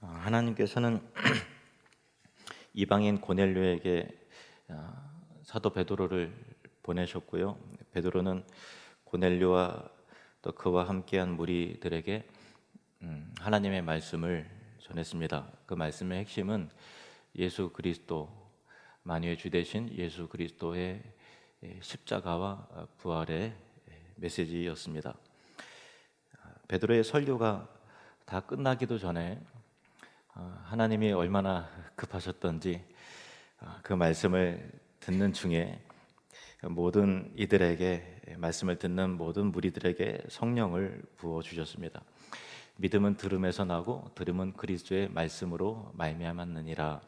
하나님께서는 이방인 고넬료에게 사도 베드로를 보내셨고요. 베드로는 고넬료와 또 그와 함께한 무리들에게 하나님의 말씀을 전했습니다. 그 말씀의 핵심은 예수 그리스도, 만유의 주 되신 예수 그리스도의 십자가와 부활의 메시지였습니다. 베드로의 설교가 다 끝나기도 전에 하나님이 얼마나 급하셨던지 그 말씀을 듣는 중에 모든 이들에게, 말씀을 듣는 모든 무리들에게 성령을 부어 주셨습니다. 믿음은 들음에서 나고 들음은 그리스도의 말씀으로 말미암았느니라.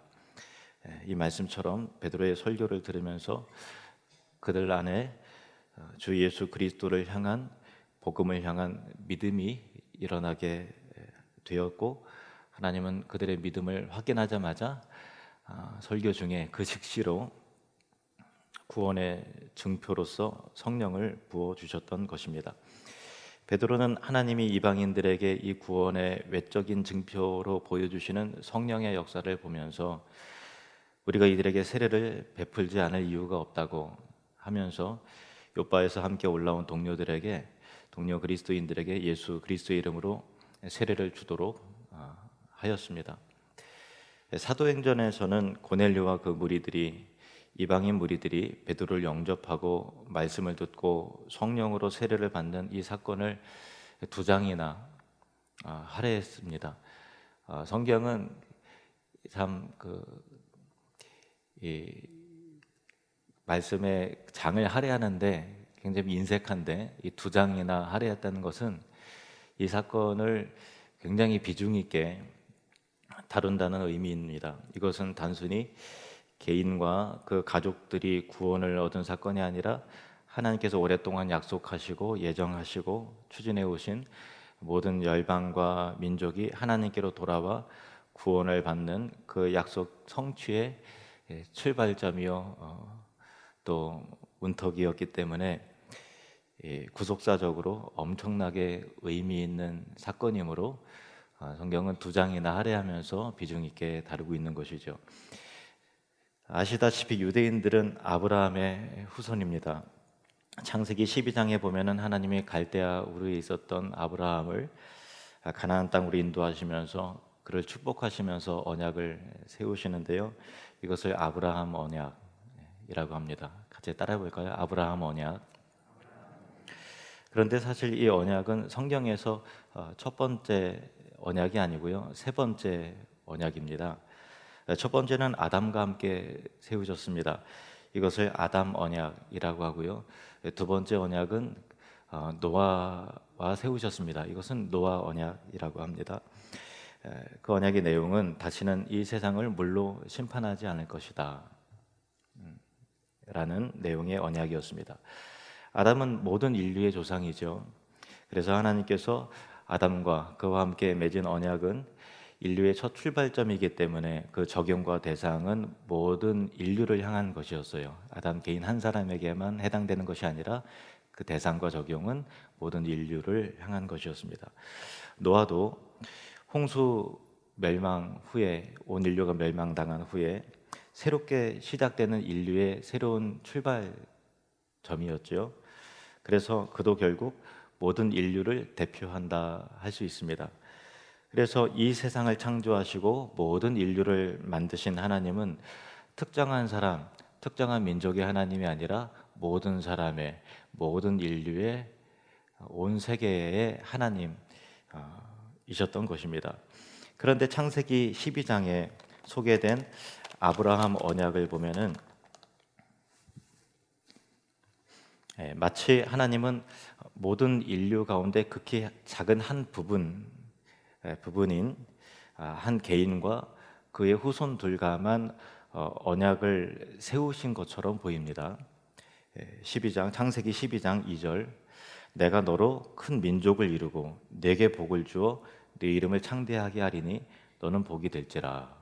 이 말씀처럼 베드로의 설교를 들으면서 그들 안에 주 예수 그리스도를 향한, 복음을 향한 믿음이 일어나게 되었고, 하나님은 그들의 믿음을 확인하자마자 설교 중에 그 즉시로 구원의 증표로서 성령을 부어 주셨던 것입니다. 베드로는 하나님이 이방인들에게 이 구원의 외적인 증표로 보여주시는 성령의 역사를 보면서 우리가 이들에게 세례를 베풀지 않을 이유가 없다고 하면서 요바에서 함께 올라온 동료 그리스도인들에게 예수 그리스도의 이름으로 세례를 주도록 하였습니다. 사도행전에서는 고넬료와 그 무리들이, 이방인 무리들이 베드로를 영접하고 말씀을 듣고 성령으로 세례를 받는 이 사건을 두 장이나 할애했습니다. 성경은 참 이 말씀의 장을 할애하는데 굉장히 인색한데, 이 두 장이나 할애했다는 것은 이 사건을 굉장히 비중 있게 다룬다는 의미입니다. 이것은 단순히 개인과 그 가족들이 구원을 얻은 사건이 아니라 하나님께서 오랫동안 약속하시고 예정하시고 추진해 오신 모든 열방과 민족이 하나님께로 돌아와 구원을 받는 그 약속 성취의 출발점이요, 또 문턱이었기 때문에 구속사적으로 엄청나게 의미 있는 사건이므로 성경은 두 장이나 할애하면서 비중 있게 다루고 있는 것이죠. 아시다시피 유대인들은 아브라함의 후손입니다. 창세기 12장에 보면은 하나님이 갈대아 우르에 있었던 아브라함을 가나안 땅으로 인도하시면서 그를 축복하시면서 언약을 세우시는데요. 이것을 아브라함 언약이라고 합니다. 같이 따라해 볼까요? 아브라함 언약. 그런데 사실 이 언약은 성경에서 첫 번째 언약이 아니고요, 세 번째 언약입니다. 첫 번째는 아담과 함께 세우셨습니다. 이것을 아담 언약이라고 하고요. 두 번째 언약은 노아와 세우셨습니다. 이것은 노아 언약이라고 합니다. 그 언약의 내용은 다시는 이 세상을 물로 심판하지 않을 것이다 라는 내용의 언약이었습니다. 아담은 모든 인류의 조상이죠. 그래서 하나님께서 아담과 그와 함께 맺은 언약은 인류의 첫 출발점이기 때문에 그 적용과 대상은 모든 인류를 향한 것이었어요. 아담 개인 한 사람에게만 해당되는 것이 아니라 그 대상과 적용은 모든 인류를 향한 것이었습니다. 노아도 홍수 멸망 후에, 온 인류가 멸망당한 후에 새롭게 시작되는 인류의 새로운 출발점이었죠. 그래서 그도 결국 모든 인류를 대표한다 할 수 있습니다. 그래서 이 세상을 창조하시고 모든 인류를 만드신 하나님은 특정한 사람, 특정한 민족의 하나님이 아니라 모든 사람의, 모든 인류의, 온 세계의 하나님이셨던 것입니다. 그런데 창세기 12장에 소개된 아브라함 언약을 보면은 마치 하나님은 모든 인류 가운데 극히 작은 한 부분인 한 개인과 그의 후손들과만 언약을 세우신 것처럼 보입니다. 창세기 12장 2절, 내가 너로 큰 민족을 이루고 네게 복을 주어 네 이름을 창대하게 하리니 너는 복이 될지라.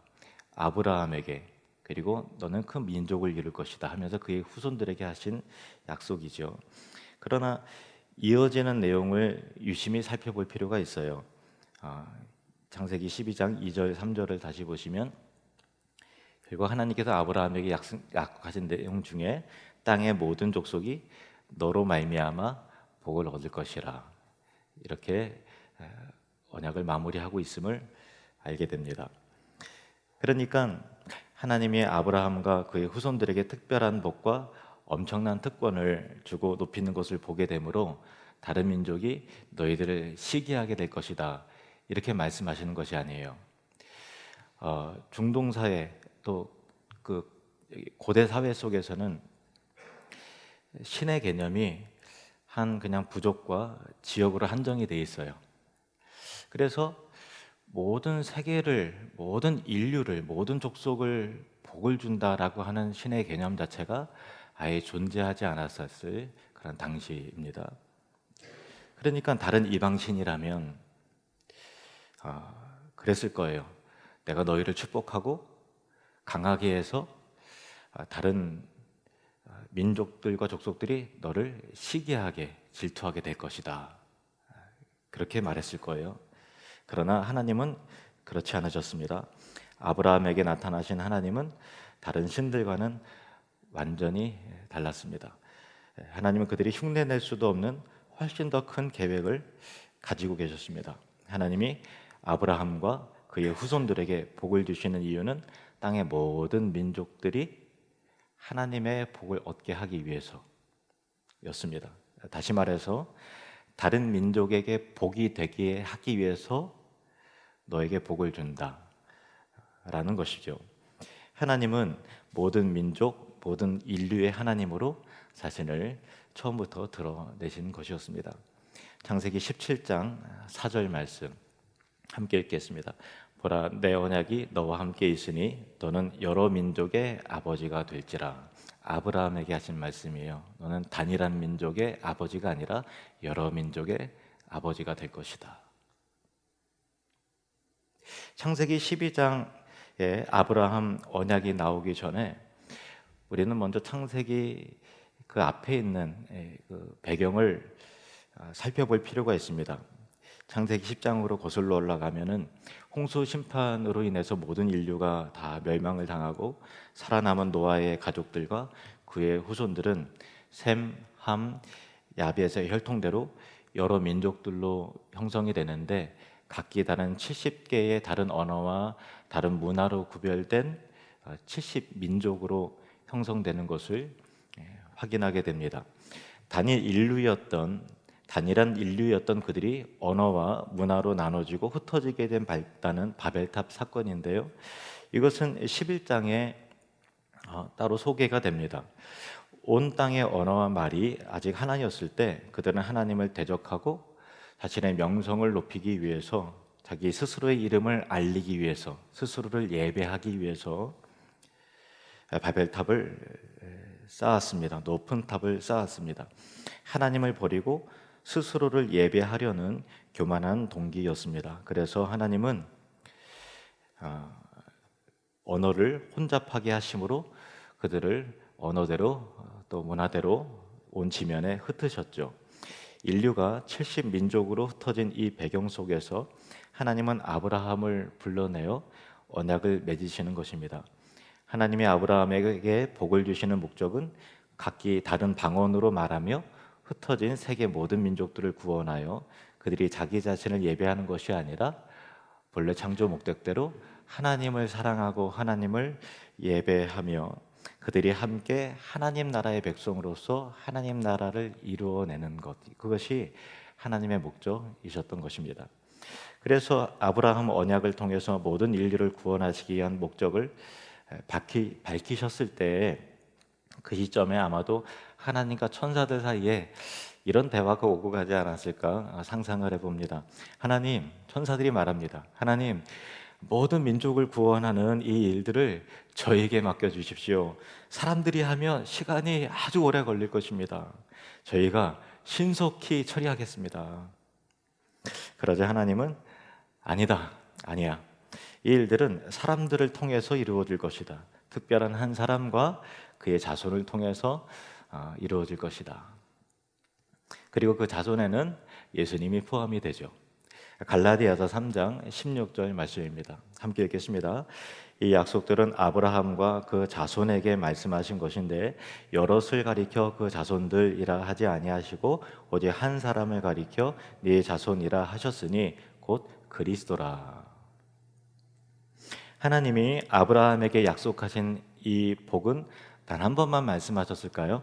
아브라함에게, 그리고 너는 큰 민족을 이룰 것이다 하면서 그의 후손들에게 하신 약속이죠. 그러나 이어지는 내용을 유심히 살펴볼 필요가 있어요. 창세기 12장 2절 3절을 다시 보시면 결국 하나님께서 아브라함에게 약속하신 내용 중에 땅의 모든 족속이 너로 말미암아 복을 얻을 것이라, 이렇게 언약을 마무리하고 있음을 알게 됩니다. 그러니까 하나님이 아브라함과 그의 후손들에게 특별한 복과 엄청난 특권을 주고 높이는 것을 보게 되므로 다른 민족이 너희들을 시기하게 될 것이다, 이렇게 말씀하시는 것이 아니에요. 중동 사회 또 그 고대 사회 속에서는 신의 개념이 한 그냥 부족과 지역으로 한정이 돼 있어요. 그래서 모든 세계를, 모든 인류를, 모든 족속을 복을 준다라고 하는 신의 개념 자체가 아예 존재하지 않았었을 그런 당시입니다. 그러니까 다른 이방신이라면 그랬을 거예요. 내가 너희를 축복하고 강하게 해서 다른 민족들과 족속들이 너를 시기하게, 질투하게 될 것이다, 그렇게 말했을 거예요. 그러나 하나님은 그렇지 않으셨습니다. 아브라함에게 나타나신 하나님은 다른 신들과는 완전히 달랐습니다. 하나님은 그들이 흉내낼 수도 없는 훨씬 더 큰 계획을 가지고 계셨습니다. 하나님이 아브라함과 그의 후손들에게 복을 주시는 이유는 땅의 모든 민족들이 하나님의 복을 얻게 하기 위해서였습니다. 다시 말해서 다른 민족에게 복이 되게 하기 위해서 너에게 복을 준다라는 것이죠. 하나님은 모든 민족, 모든 인류의 하나님으로 자신을 처음부터 드러내신 것이었습니다. 창세기 17장 4절 말씀 함께 읽겠습니다. 보라, 내 언약이 너와 함께 있으니 너는 여러 민족의 아버지가 될지라. 아브라함에게 하신 말씀이에요. 너는 단일한 민족의 아버지가 아니라 여러 민족의 아버지가 될 것이다. 창세기 12장에 아브라함 언약이 나오기 전에 우리는 먼저 창세기 그 앞에 있는 그 배경을 살펴볼 필요가 있습니다. 창세기 10장으로 거슬러 올라가면은 홍수 심판으로 인해서 모든 인류가 다 멸망을 당하고 살아남은 노아의 가족들과 그의 후손들은 셈, 함, 야벳의 혈통대로 여러 민족들로 형성이 되는데 각기 다른 70개의 다른 언어와 다른 문화로 구별된 70민족으로 형성되는 것을 확인하게 됩니다. 단일한 인류였던 그들이 언어와 문화로 나눠지고 흩어지게 된 발단은 바벨탑 사건인데요. 이것은 11장에 따로 소개가 됩니다. 온 땅의 언어와 말이 아직 하나였을 때 그들은 하나님을 대적하고 자신의 명성을 높이기 위해서, 자기 스스로의 이름을 알리기 위해서, 스스로를 예배하기 위해서 바벨탑을 쌓았습니다. 높은 탑을 쌓았습니다. 하나님을 버리고 스스로를 예배하려는 교만한 동기였습니다. 그래서 하나님은 언어를 혼잡하게 하심으로 그들을 언어대로 또 문화대로 온 지면에 흩으셨죠. 인류가 70민족으로 흩어진 이 배경 속에서 하나님은 아브라함을 불러내어 언약을 맺으시는 것입니다. 하나님이 아브라함에게 복을 주시는 목적은 각기 다른 방언으로 말하며 흩어진 세계 모든 민족들을 구원하여 그들이 자기 자신을 예배하는 것이 아니라 본래 창조 목적대로 하나님을 사랑하고 하나님을 예배하며 그들이 함께 하나님 나라의 백성으로서 하나님 나라를 이루어내는 것, 그것이 하나님의 목적이셨던 것입니다. 그래서 아브라함 언약을 통해서 모든 인류를 구원하시기 위한 목적을 밝히셨을 때 그 시점에 아마도 하나님과 천사들 사이에 이런 대화가 오고 가지 않았을까 상상을 해봅니다. 하나님, 천사들이 말합니다. 하나님, 모든 민족을 구원하는 이 일들을 저에게 맡겨주십시오. 사람들이 하면 시간이 아주 오래 걸릴 것입니다. 저희가 신속히 처리하겠습니다. 그러자 하나님은 아니야. 이 일들은 사람들을 통해서 이루어질 것이다. 특별한 한 사람과 그의 자손을 통해서 이루어질 것이다. 그리고 그 자손에는 예수님이 포함이 되죠. 갈라디아서 3장 16절 말씀입니다. 함께 읽겠습니다. 이 약속들은 아브라함과 그 자손에게 말씀하신 것인데 여럿을 가리켜 그 자손들이라 하지 아니하시고 오직 한 사람을 가리켜 네 자손이라 하셨으니 곧 그리스도라. 하나님이 아브라함에게 약속하신 이 복은 단 한 번만 말씀하셨을까요?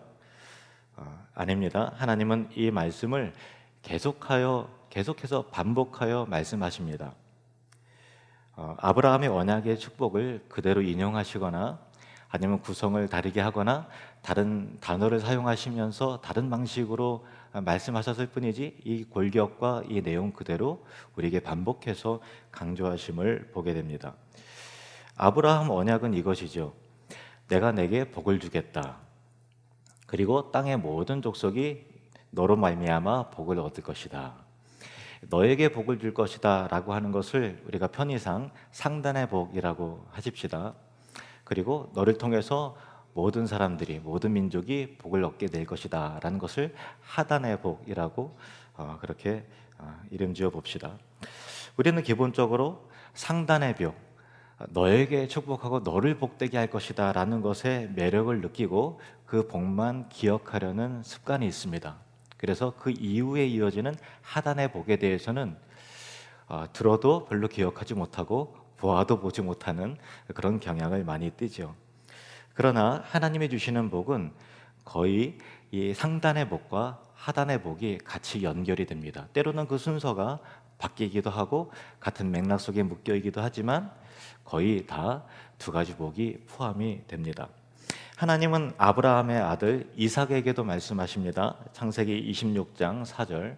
아닙니다. 하나님은 이 말씀을 계속해서 반복하여 말씀하십니다. 아브라함의 언약의 축복을 그대로 인용하시거나 아니면 구성을 다르게 하거나 다른 단어를 사용하시면서 다른 방식으로 말씀하셨을 뿐이지 이 골격과 이 내용 그대로 우리에게 반복해서 강조하심을 보게 됩니다. 아브라함 언약은 이것이죠. 내가 내게 복을 주겠다. 그리고 땅의 모든 족속이 너로 말미암아 복을 얻을 것이다. 너에게 복을 줄 것이다 라고 하는 것을 우리가 편의상 상단의 복이라고 하십시다. 그리고 너를 통해서 모든 사람들이 모든 민족이 복을 얻게 될 것이다 라는 것을 하단의 복이라고 그렇게 이름 지어 봅시다. 우리는 기본적으로 상단의 복, 너에게 축복하고 너를 복되게 할 것이다 라는 것에 매력을 느끼고 그 복만 기억하려는 습관이 있습니다. 그래서 그 이후에 이어지는 하단의 복에 대해서는 들어도 별로 기억하지 못하고 보아도 보지 못하는 그런 경향을 많이 띠죠. 그러나 하나님이 주시는 복은 거의 이 상단의 복과 하단의 복이 같이 연결이 됩니다. 때로는 그 순서가 바뀌기도 하고 같은 맥락 속에 묶여있기도 하지만 거의 다 두 가지 복이 포함이 됩니다. 하나님은 아브라함의 아들 이삭에게도 말씀하십니다. 창세기 26장 4절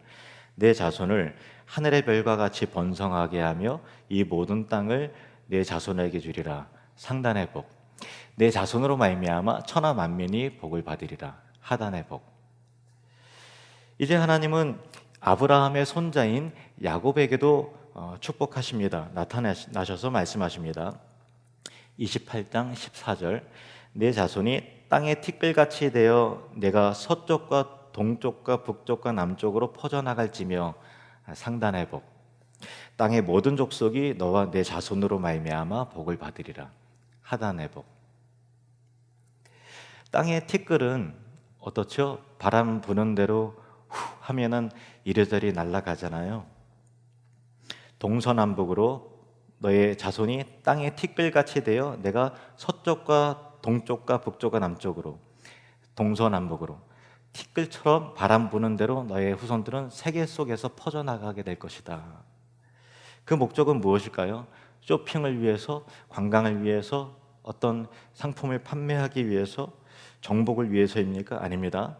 내 자손을 하늘의 별과 같이 번성하게 하며 이 모든 땅을 내 자손에게 주리라. 상단의 복. 내 자손으로 말미암아 천하 만민이 복을 받으리라. 하단의 복. 이제 하나님은 아브라함의 손자인 야곱에게도 축복하십니다. 나타나셔서 말씀하십니다. 28장 14절 내 자손이 땅의 티끌같이 되어 내가 서쪽과 동쪽과 북쪽과 남쪽으로 퍼져나갈지며 상단의 복. 땅의 모든 족속이 너와 내 자손으로 말미암아 복을 받으리라. 하단의 복. 땅의 티끌은 어떻죠? 바람 부는 대로 후 하면은 이리저리 날아가잖아요. 동서남북으로 너의 자손이 땅의 티끌같이 되어 내가 서쪽과 동쪽과 북쪽과 남쪽으로 동서남북으로 티끌처럼 바람 부는 대로 너의 후손들은 세계 속에서 퍼져나가게 될 것이다. 그 목적은 무엇일까요? 쇼핑을 위해서, 관광을 위해서, 어떤 상품을 판매하기 위해서, 정복을 위해서입니까? 아닙니다.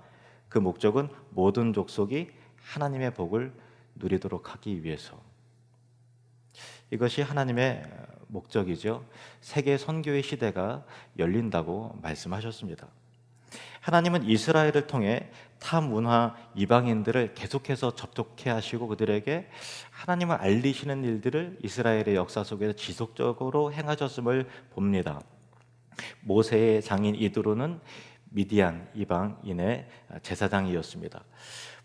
그 목적은 모든 족속이 하나님의 복을 누리도록 하기 위해서. 이것이 하나님의 목적이죠. 세계 선교의 시대가 열린다고 말씀하셨습니다. 하나님은 이스라엘을 통해 타 문화 이방인들을 계속해서 접촉해 하시고 그들에게 하나님을 알리시는 일들을 이스라엘의 역사 속에서 지속적으로 행하셨음을 봅니다. 모세의 장인 이드로는 미디안 이방인의 제사장이었습니다.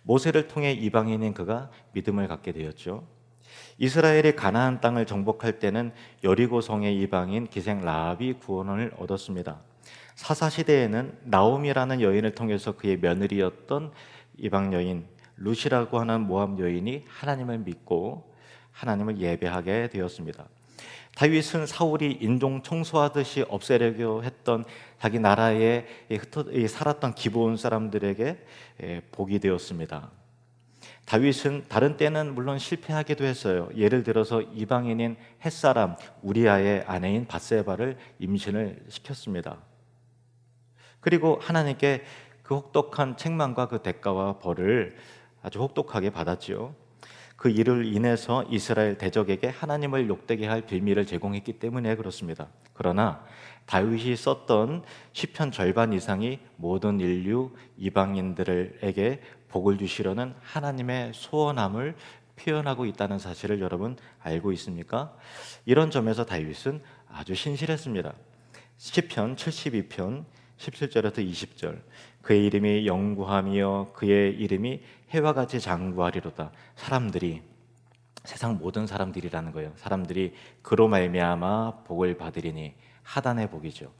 모세를 통해 이방인인 그가 믿음을 갖게 되었죠. 이스라엘이 가나안 땅을 정복할 때는 여리고성의 이방인 기생 라합이 구원을 얻었습니다. 사사시대에는 나옴이라는 여인을 통해서 그의 며느리였던 이방 여인 룻이라고 하는 모압 여인이 하나님을 믿고 하나님을 예배하게 되었습니다. 다윗은 사울이 인종 청소하듯이 없애려고 했던 자기 나라에 살았던 기브온 사람들에게 복이 되었습니다. 다윗은 다른 때는 물론 실패하기도 했어요. 예를 들어서 이방인인 햇사람 우리아의 아내인 밧세바를 임신을 시켰습니다. 그리고 하나님께 그 혹독한 책망과 그 대가와 벌을 아주 혹독하게 받았지요. 그 일을 인해서 이스라엘 대적에게 하나님을 욕되게 할 빌미를 제공했기 때문에 그렇습니다. 그러나 다윗이 썼던 시편 절반 이상이 모든 인류 이방인들에게 복을 주시려는 하나님의 소원함을 표현하고 있다는 사실을 여러분 알고 있습니까? 이런 점에서 다윗은 아주 신실했습니다. 시편 72편 17절에서 20절 그의 이름이 영구하며 그의 이름이 해와 같이 장구하리로다. 사람들이 세상 모든 사람들이라는 거예요. 사람들이 그로 말미암아 복을 받으리니, 하단의 복이죠.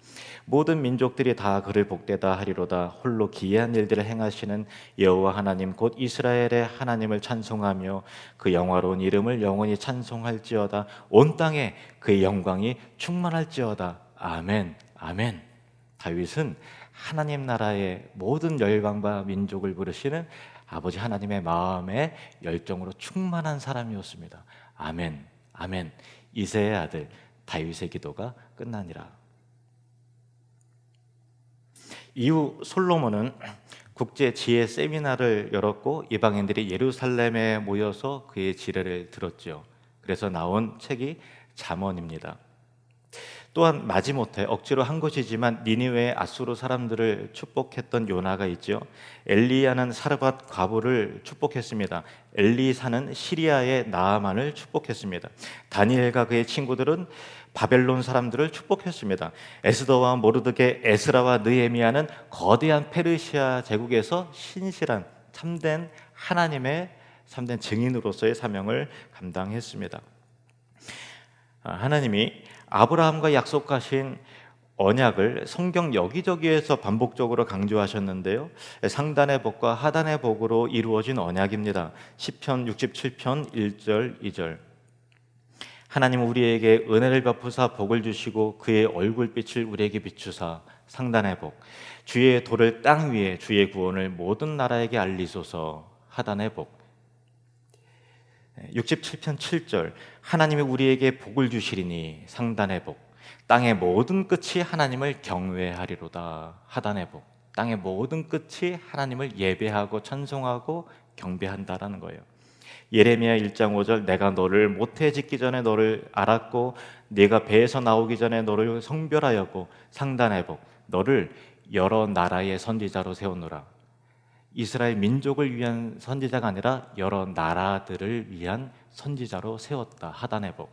모든 민족들이 다 그를 복되다 하리로다. 홀로 기이한 일들을 행하시는 여호와 하나님 곧 이스라엘의 하나님을 찬송하며 그 영화로운 이름을 영원히 찬송할지어다. 온 땅에 그의 영광이 충만할지어다. 아멘. 아멘. 다윗은 하나님 나라의 모든 열방과 민족을 부르시는 아버지 하나님의 마음의 열정으로 충만한 사람이었습니다. 아멘. 아멘. 이새의 아들 다윗의 기도가 끝나니라. 이후 솔로몬은 국제 지혜 세미나를 열었고 이방인들이 예루살렘에 모여서 그의 지례를 들었죠. 그래서 나온 책이 잠언입니다. 또한 마지못해 억지로 한 것이지만 니느웨의 앗수르 사람들을 축복했던 요나가 있죠. 엘리야는 사르밧 과부를 축복했습니다. 엘리사는 시리아의 나아만을 축복했습니다. 다니엘과 그의 친구들은 바벨론 사람들을 축복했습니다. 에스더와 모르드게, 에스라와 느헤미야는 거대한 페르시아 제국에서 신실한 참된 하나님의 참된 증인으로서의 사명을 감당했습니다. 하나님이 아브라함과 약속하신 언약을 성경 여기저기에서 반복적으로 강조하셨는데요. 상단의 복과 하단의 복으로 이루어진 언약입니다. 시편 67편 1절 2절. 하나님은 우리에게 은혜를 베푸사 복을 주시고 그의 얼굴빛을 우리에게 비추사. 상단의 복. 주의 도를 땅 위에 주의 구원을 모든 나라에게 알리소서. 하단의 복. 67편 7절. 하나님이 우리에게 복을 주시리니. 상단의 복. 땅의 모든 끝이 하나님을 경외하리로다. 하단의 복. 땅의 모든 끝이 하나님을 예배하고 찬송하고 경배한다라는 거예요. 예레미야 1장 5절. 내가 너를 모태에 짓기 전에 너를 알았고 네가 배에서 나오기 전에 너를 성별하였고. 상단의 복. 너를 여러 나라의 선지자로 세우노라. 이스라엘 민족을 위한 선지자가 아니라 여러 나라들을 위한 선지자로 세웠다. 하단의 복.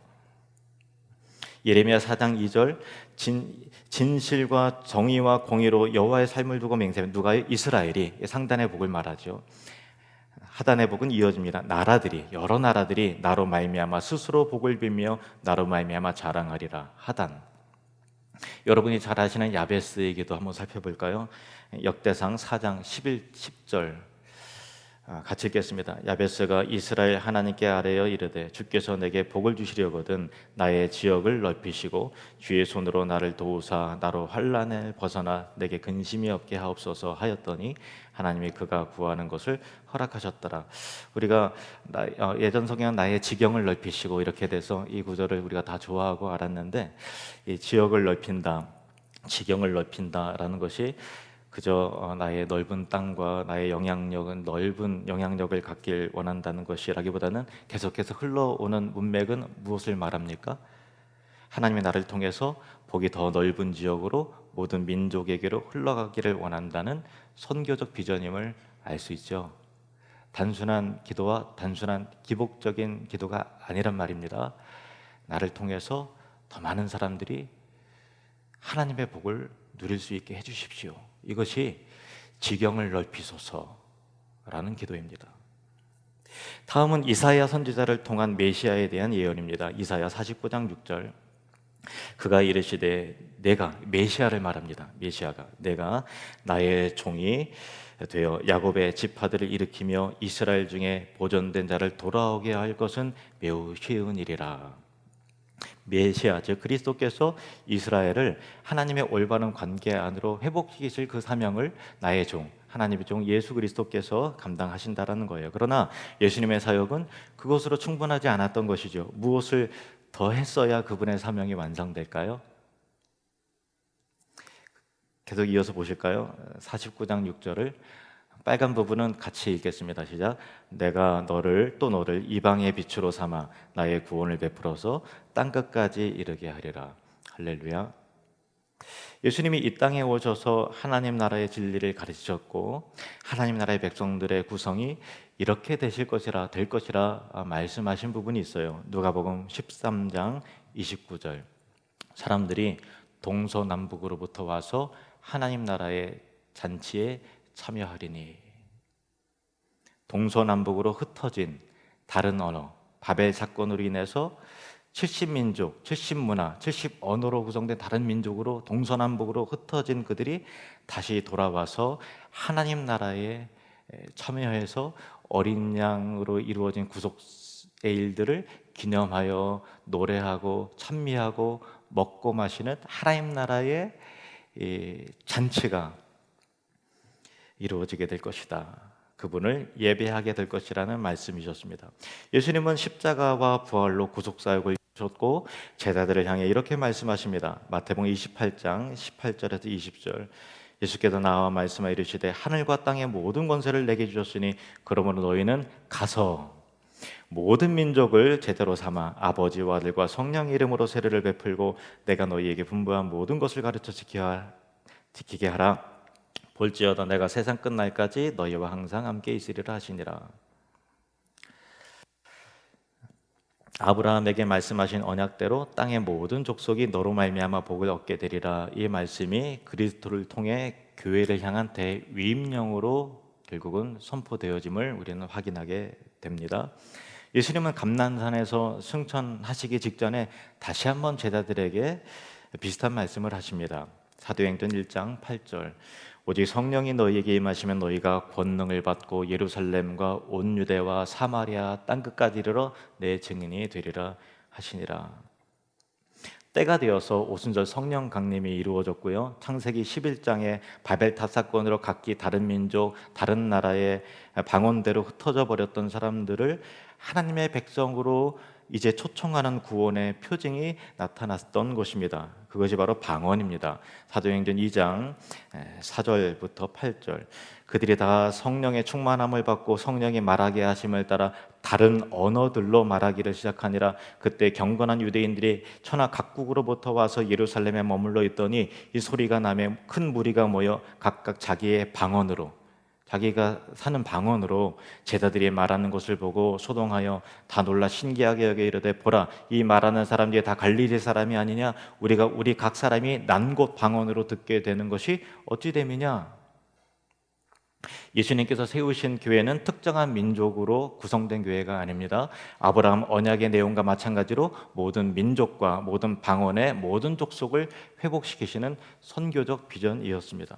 예레미야 4장 2절. 진실과 정의와 공의로 여호와의 삶을 두고 맹세하면. 누가요? 이스라엘이. 상단의 복을 말하죠. 하단의 복은 이어집니다. 나라들이, 여러 나라들이 나로 말미암아 스스로 복을 빌며 나로 말미암아 자랑하리라. 하단. 여러분이 잘 아시는 야베스의 기도 한번 살펴볼까요? 역대상 4장 10절 같이 읽겠습니다. 야베스가 이스라엘 하나님께 아뢰어 이르되 주께서 내게 복을 주시려거든 나의 지역을 넓히시고 주의 손으로 나를 도우사 나로 환난을 벗어나 내게 근심이 없게 하옵소서 하였더니 하나님이 그가 구하는 것을 허락하셨더라. 우리가 예전 성경은 나의 지경을 넓히시고 이렇게 돼서 이 구절을 우리가 다 좋아하고 알았는데, 이 지역을 넓힌다, 지경을 넓힌다라는 것이 그저 나의 넓은 땅과 나의 영향력은 넓은 영향력을 갖길 원한다는 것이라기보다는 계속해서 흘러오는 문맥은 무엇을 말합니까? 하나님이 나를 통해서 복이 더 넓은 지역으로 모든 민족에게로 흘러가기를 원한다는 선교적 비전임을 알 수 있죠. 단순한 기도와 단순한 기복적인 기도가 아니란 말입니다. 나를 통해서 더 많은 사람들이 하나님의 복을 누릴 수 있게 해주십시오. 이것이 지경을 넓히소서라는 기도입니다. 다음은 이사야 선지자를 통한 메시아에 대한 예언입니다. 이사야 49장 6절. 그가 이르시되 내가, 메시아를 말합니다. 메시아가 내가 나의 종이 되어 야곱의 지파들을 일으키며 이스라엘 중에 보존된 자를 돌아오게 할 것은 매우 쉬운 일이라. 메시아, 즉 그리스도께서 이스라엘을 하나님의 올바른 관계 안으로 회복시키실 그 사명을 나의 종, 하나님의 종 예수 그리스도께서 감당하신다라는 거예요. 그러나 예수님의 사역은 그것으로 충분하지 않았던 것이죠. 무엇을 더 했어야 그분의 사명이 완성될까요? 계속 이어서 보실까요? 49장 6절을 빨간 부분은 같이 읽겠습니다. 시작. 내가 너를 이방의 빛으로 삼아 나의 구원을 베풀어서 땅끝까지 이르게 하리라. 할렐루야. 예수님이 이 땅에 오셔서 하나님 나라의 진리를 가르치셨고 하나님 나라의 백성들의 구성이 이렇게 되실 것이라, 될 것이라 말씀하신 부분이 있어요. 누가복음 13장 29절. 사람들이 동서남북으로부터 와서 하나님 나라의 잔치에 참여하리니. 동서남북으로 흩어진 다른 언어, 바벨 사건으로 인해서 70민족, 70문화, 70언어로 구성된 다른 민족으로 동서남북으로 흩어진 그들이 다시 돌아와서 하나님 나라에 참여해서 어린 양으로 이루어진 구속의 일들을 기념하여 노래하고 찬미하고 먹고 마시는 하나님 나라의 잔치가 이루어지게 될 것이다. 그분을 예배하게 될 것이라는 말씀이셨습니다. 예수님은 십자가와 부활로 구속사역을 이루셨고 제자들을 향해 이렇게 말씀하십니다. 마태복음 28장 18절에서 20절, 예수께서 나와 말씀하여 이르시되 하늘과 땅의 모든 권세를 내게 주셨으니 그러므로 너희는 가서 모든 민족을 제자로 삼아 아버지와 아들과 성령 이름으로 세례를 베풀고 내가 너희에게 분부한 모든 것을 가르쳐 지키게 하라. 볼지어다 내가 세상 끝날까지 너희와 항상 함께 있으리라 하시니라. 아브라함에게 말씀하신 언약대로 땅의 모든 족속이 너로 말미암아 복을 얻게 되리라. 이 말씀이 그리스도를 통해 교회를 향한 대위임령으로 결국은 선포되어짐을 우리는 확인하게 됩니다. 예수님은 감난산에서 승천하시기 직전에 다시 한번 제자들에게 비슷한 말씀을 하십니다. 사도행전 1장 8절, 오직 성령이 너희에게 임하시면 너희가 권능을 받고 예루살렘과 온 유대와 사마리아 땅끝까지 이르러 내 증인이 되리라 하시니라. 때가 되어서 오순절 성령 강림이 이루어졌고요. 창세기 11장에 바벨탑 사건으로 각기 다른 민족, 다른 나라의 방언대로 흩어져 버렸던 사람들을 하나님의 백성으로 이제 초청하는 구원의 표징이 나타났던 것입니다. 그것이 바로 방언입니다. 사도행전 2장 4절부터 8절, 그들이 다 성령의 충만함을 받고 성령이 말하게 하심을 따라 다른 언어들로 말하기를 시작하니라. 그때 경건한 유대인들이 천하 각국으로부터 와서 예루살렘에 머물러 있더니 이 소리가 나며 큰 무리가 모여 각각 자기의 방언으로, 자기가 사는 방언으로 제자들이 말하는 것을 보고 소동하여 다 놀라 신기하게 여겨 이르되 보라, 이 말하는 사람들이 다 갈릴리 사람이 아니냐? 우리 각 사람이 난 곳 방언으로 듣게 되는 것이 어찌 됨이냐? 예수님께서 세우신 교회는 특정한 민족으로 구성된 교회가 아닙니다. 아브라함 언약의 내용과 마찬가지로 모든 민족과 모든 방언의 모든 족속을 회복시키시는 선교적 비전이었습니다.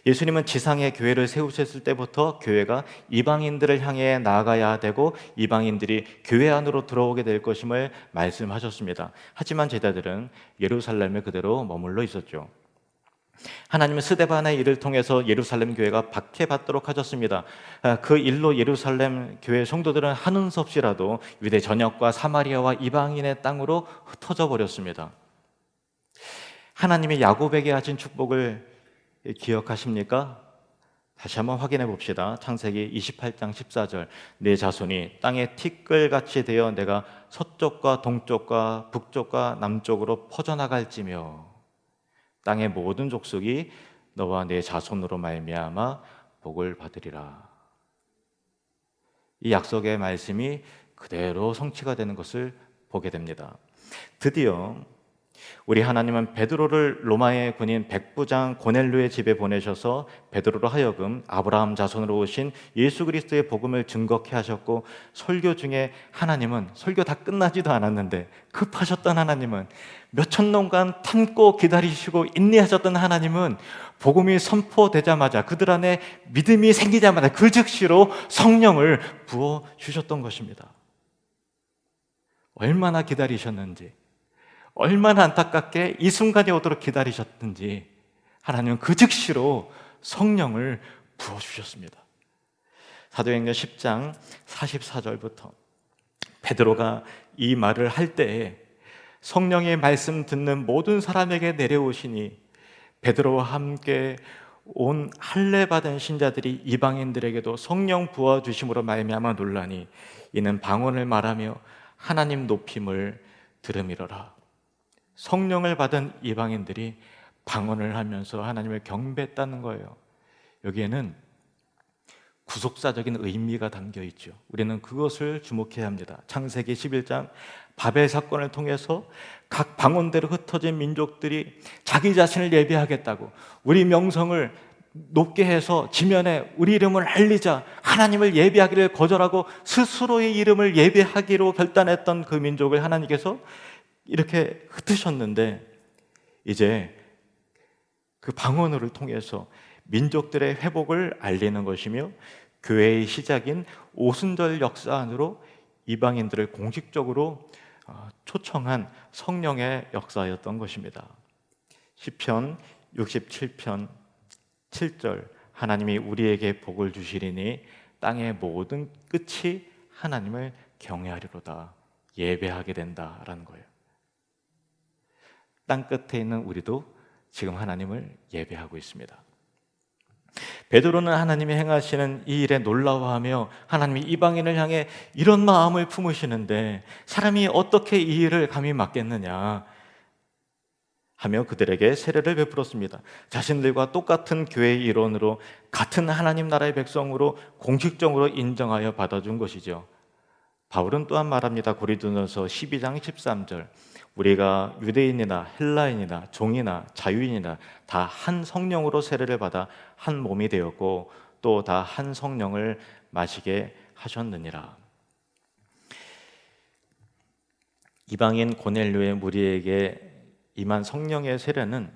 예수님은 지상의 교회를 세우셨을 때부터 교회가 이방인들을 향해 나아가야 되고 이방인들이 교회 안으로 들어오게 될 것임을 말씀하셨습니다. 하지만 제자들은 예루살렘에 그대로 머물러 있었죠. 하나님은 스데반의 일을 통해서 예루살렘 교회가 박해받도록 하셨습니다. 그 일로 예루살렘 교회 성도들은 하는 수 없이라도 유대 전역과 사마리아와 이방인의 땅으로 흩어져 버렸습니다. 하나님이 야곱에게 하신 축복을 기억하십니까? 다시 한번 확인해 봅시다. 창세기 28장 14절, 내 자손이 땅의 티끌같이 되어 내가 서쪽과 동쪽과 북쪽과 남쪽으로 퍼져나갈지며 땅의 모든 족속이 너와 내 자손으로 말미암아 복을 받으리라. 이 약속의 말씀이 그대로 성취가 되는 것을 보게 됩니다. 드디어 우리 하나님은 베드로를 로마의 군인 백부장 고넬료의 집에 보내셔서 베드로로 하여금 아브라함 자손으로 오신 예수 그리스도의 복음을 증거케 하셨고, 설교 중에 하나님은, 설교 다 끝나지도 않았는데 급하셨던 하나님은, 몇천 년간 참고 기다리시고 인내하셨던 하나님은 복음이 선포되자마자 그들 안에 믿음이 생기자마자 그 즉시로 성령을 부어주셨던 것입니다. 얼마나 기다리셨는지, 얼마나 안타깝게 이 순간이 오도록 기다리셨든지 하나님은 그 즉시로 성령을 부어주셨습니다. 사도행전 10장 44절부터 베드로가 이 말을 할 때에 성령의 말씀 듣는 모든 사람에게 내려오시니 베드로와 함께 온 할례 받은 신자들이 이방인들에게도 성령 부어주심으로 말미암아 놀라니 이는 방언을 말하며 하나님 높임을 들음이로라. 성령을 받은 이방인들이 방언을 하면서 하나님을 경배했다는 거예요. 여기에는 구속사적인 의미가 담겨 있죠. 우리는 그것을 주목해야 합니다. 창세기 11장 바벨 사건을 통해서 각 방언대로 흩어진 민족들이 자기 자신을 예배하겠다고, 우리 명성을 높게 해서 지면에 우리 이름을 알리자, 하나님을 예배하기를 거절하고 스스로의 이름을 예배하기로 결단했던 그 민족을 하나님께서 이렇게 흩으셨는데, 이제 그 방언을 통해서 민족들의 회복을 알리는 것이며 교회의 시작인 오순절 역사 안으로 이방인들을 공식적으로 초청한 성령의 역사였던 것입니다. 시편 67편 7절, 하나님이 우리에게 복을 주시리니 땅의 모든 끝이 하나님을 경외하리로다. 예배하게 된다라는 거예요. 땅 끝에 있는 우리도 지금 하나님을 예배하고 있습니다. 베드로는 하나님이 행하시는 이 일에 놀라워하며 하나님이 이방인을 향해 이런 마음을 품으시는데 사람이 어떻게 이 일을 감히 맡겠느냐 하며 그들에게 세례를 베풀었습니다. 자신들과 똑같은 교회의 일원으로, 같은 하나님 나라의 백성으로 공식적으로 인정하여 받아준 것이죠. 바울은 또한 말합니다. 고린도전서 12장 13절, 우리가 유대인이나 헬라인이나 종이나 자유인이나 다 한 성령으로 세례를 받아 한 몸이 되었고 또 다 한 성령을 마시게 하셨느니라. 이방인 고넬료의 무리에게 임한 성령의 세례는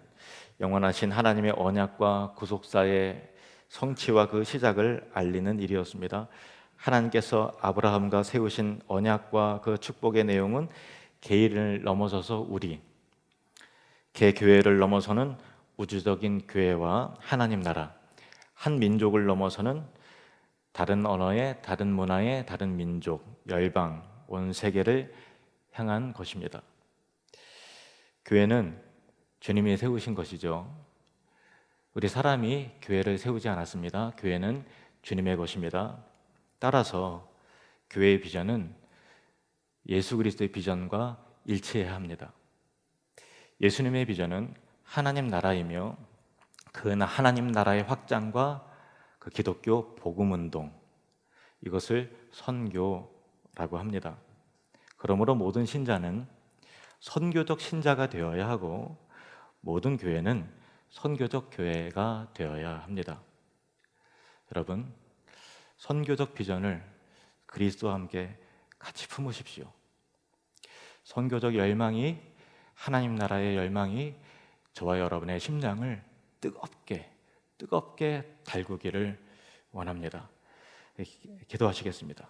영원하신 하나님의 언약과 구속사의 성취와 그 시작을 알리는 일이었습니다. 하나님께서 아브라함과 세우신 언약과 그 축복의 내용은 개인을 넘어서서 우리, 개교회를 넘어서는 우주적인 교회와 하나님 나라, 한 민족을 넘어서는 다른 언어의, 다른 문화의, 다른 민족, 열방, 온 세계를 향한 것입니다. 교회는 주님이 세우신 것이죠. 우리 사람이 교회를 세우지 않았습니다. 교회는 주님의 것입니다. 따라서 교회의 비전은 예수 그리스도의 비전과 일치해야 합니다. 예수님의 비전은 하나님 나라이며 그 하나님 나라의 확장과 그 기독교 복음운동, 이것을 선교라고 합니다. 그러므로 모든 신자는 선교적 신자가 되어야 하고 모든 교회는 선교적 교회가 되어야 합니다. 여러분, 선교적 비전을 그리스도와 함께 같이 품으십시오. 선교적 열망이, 하나님 나라의 열망이 저와 여러분의 심장을 뜨겁게 달구기를 원합니다. 기도하시겠습니다.